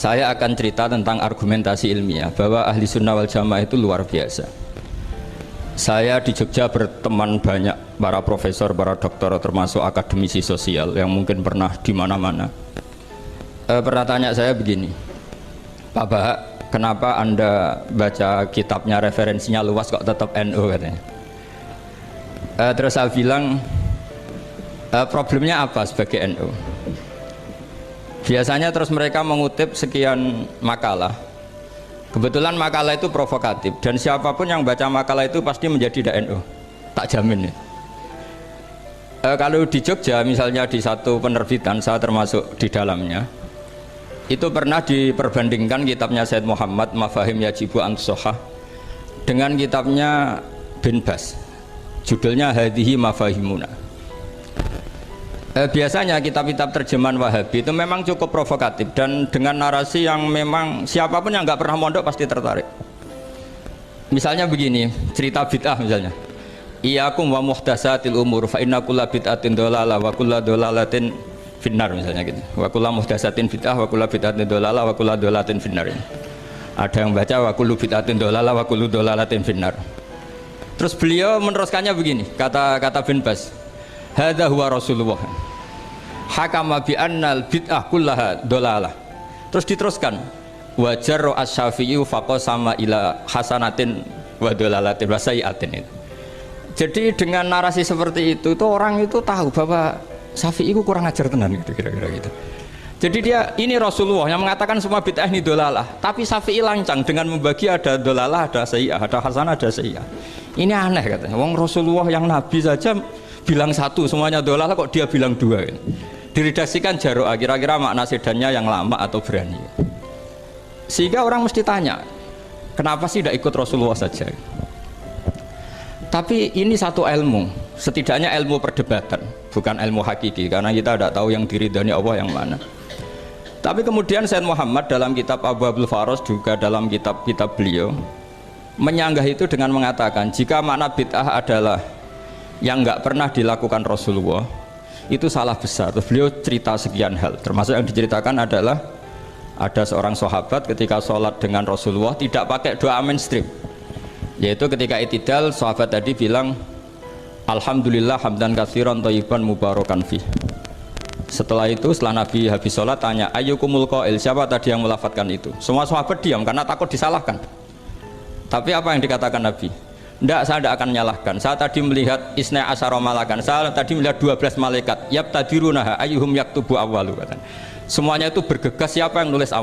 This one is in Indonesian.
Saya akan cerita tentang argumentasi ilmiah bahwa ahli sunnah wal jamaah itu luar biasa. Saya di Jogja berteman banyak para profesor, para doktor, termasuk akademisi sosial yang mungkin pernah di mana-mana. Pernah tanya saya begini, Pak Bahak, kenapa Anda baca kitabnya referensinya luas kok tetap NU katanya. Terus saya bilang, problemnya apa sebagai NU? Biasanya terus mereka mengutip sekian makalah. Kebetulan makalah itu provokatif dan siapapun yang baca makalah itu pasti menjadi NU, tak jamin ya. Kalau di Jogja misalnya di satu penerbitan, saya termasuk di dalamnya, itu pernah diperbandingkan kitabnya Said Muhammad Mafahim Yajibu An-Sohah dengan kitabnya Bin Bas, judulnya Hadihi Mafahimuna. Biasanya kitab-kitab terjemahan Wahabi itu memang cukup provokatif dan dengan narasi yang memang siapapun yang nggak pernah mondok pasti tertarik. Misalnya begini, cerita bid'ah misalnya, Iyyakum wa muhdatsatil umur fa inna kulla bid'atin dhalalah wa kulla dhalalatin finnar, misalnya gitu. Wa kulla muhdatsatin bid'ah wa kulla bid'atin dhalalah wa kulla dhalalatin finnar. Ada yang baca wa kullu bid'atin dhalalah wa kullu dhalalatin finnar. Terus beliau meneruskannya begini, kata Bin Bas, hadza huwa Rasulullah hakama bi annal bid'ah kullaha dhalalah. Terus diteruskan wajar asy-Syafi'i faqasama ila hasanatin wa dhalalatin wa sayiatin. Jadi dengan narasi seperti itu orang itu tahu bahwa Syafi'i itu kurang ajar tenan gitu, kira-kira gitu. Jadi dia ini Rasulullah yang mengatakan semua bid'ah ini dhalalah, tapi Syafi'i lancang dengan membagi ada dhalalah, ada sayi'ah, ada hasanah, ada sayi'ah. Ini aneh katanya. Wong Rasulullah yang nabi saja bilang satu semuanya dhalalah, kok dia bilang dua gitu. Diredaksikan Jaro'ah, kira-kira makna sedannya yang lama atau berani, sehingga orang mesti tanya kenapa sih tidak ikut Rasulullah saja. Tapi ini satu ilmu, setidaknya ilmu perdebatan, bukan ilmu hakiki, karena kita tidak tahu yang diridhani Allah yang mana. Tapi kemudian Said Muhammad dalam kitab Abwaabul Faros, juga dalam kitab-kitab beliau menyanggah itu dengan mengatakan jika makna bid'ah adalah yang nggak pernah dilakukan Rasulullah, itu salah besar. Terus beliau cerita sekian hal, termasuk yang diceritakan adalah ada seorang sahabat ketika sholat dengan Rasulullah tidak pakai doa mainstream, yaitu ketika i'tidal sahabat tadi bilang alhamdulillah hamdan katsiran thayyiban mubarakan fih. Setelah itu setelah Nabi habis sholat tanya ayyukumul qail, siapa tadi yang melafadzkan itu? Semua sahabat diam karena takut disalahkan. Tapi apa yang dikatakan Nabi? Tidak, saya tidak akan menyalahkan. Saya tadi melihat isna asyara malakan. Saya tadi melihat 12 malaikat. Yabtadirunaha ayyuhum yaktubu awwalu. Semuanya itu bergegas siapa yang nulis awal.